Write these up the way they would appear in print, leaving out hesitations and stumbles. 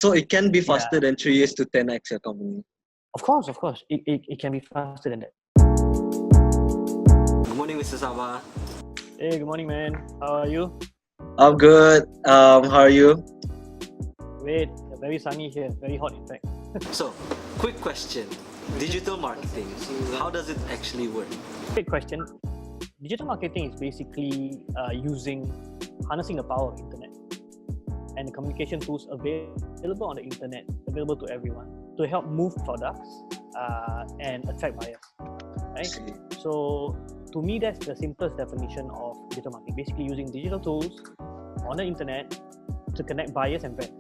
So it can be Yeah. faster than 3 years to 10x your company. Of course. It can be faster than that. Good morning, Mr. Sabah. Hey, good morning, man. How are you? I'm good. How are you? Great. Very sunny here. Very hot, in fact. So, quick question. Digital marketing, how does it actually work? Great question. Digital marketing is basically harnessing the power of internet and the communication tools available on the internet, available to everyone, to help move products and attract buyers. Right? So, to me, that's the simplest definition of digital marketing. Basically, using digital tools on the internet to connect buyers and brands.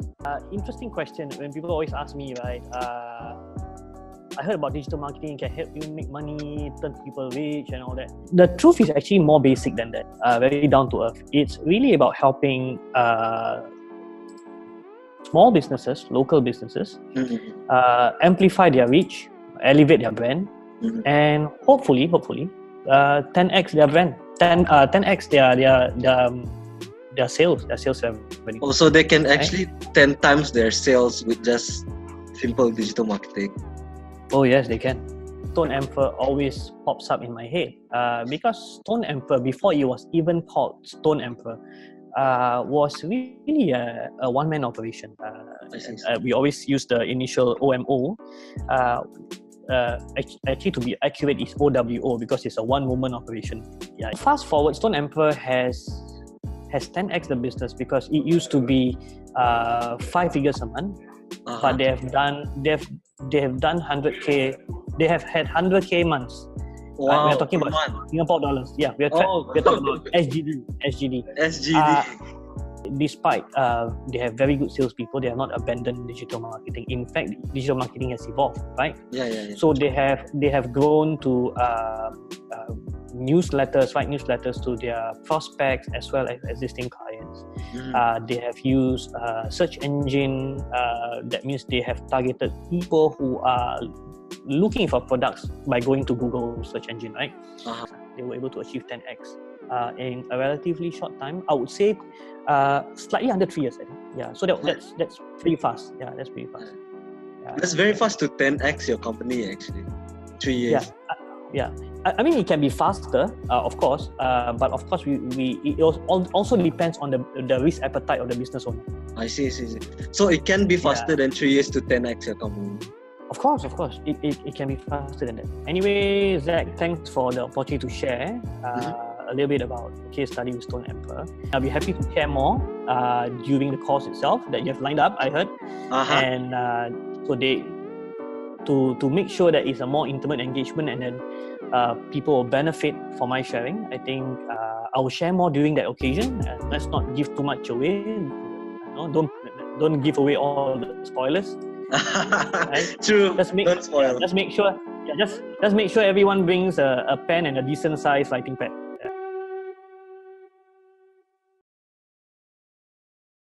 Interesting question. When people always ask me, right? I heard about digital marketing can help you make money, turn people rich, and all that. The truth is actually more basic than that. Very down to earth. It's really about helping small businesses, local businesses, amplify their reach, elevate their brand, and hopefully, 10x their brand, 10x their sales revenue. Also, they can actually 10 times their sales with just simple digital marketing. Oh yes, they can. Stone Emperor always pops up in my head because Stone Emperor, before it was even called Stone Emperor, was really a one-man operation. We always use the initial OMO. Actually, to be accurate, it's OWO because it's a one-woman operation. Yeah. Fast forward, Stone Emperor has 10x the business because it used to be 5 figures a month, but they have done 100k. They have had 100k months. Wow, we're talking about Singapore dollars. Yeah, we're talking about SGD. Despite they have very good salespeople, they have not abandoned digital marketing. In fact, digital marketing has evolved, right? Yeah. So they have grown to newsletters to their prospects as well as existing clients. They have used search engine. That means they have targeted people who are looking for products by going to Google search engine, right? They were able to achieve 10x in a relatively short time. I would say slightly under 3 years, I think. Yeah, so that's pretty fast. Yeah, that's pretty fast. That's very fast to 10x your company actually. 3 years. Yeah. I mean, it can be faster, of course, but of course, it also depends on the risk appetite of the business owner. I see. So it can be faster than 3 years to 10x your company. Of course, it can be faster than that. Anyway, Zach, thanks for the opportunity to share a little bit about case study with Stone Emperor. I'll be happy to share more during the course itself that you have lined up, I heard. And to make sure that it's a more intimate engagement and then people will benefit from my sharing, I think I will share more during that occasion. Let's not give too much away. Don't give away all the spoilers. Right? True. Don't spoil. Just make sure everyone brings a pen and a decent size writing pad.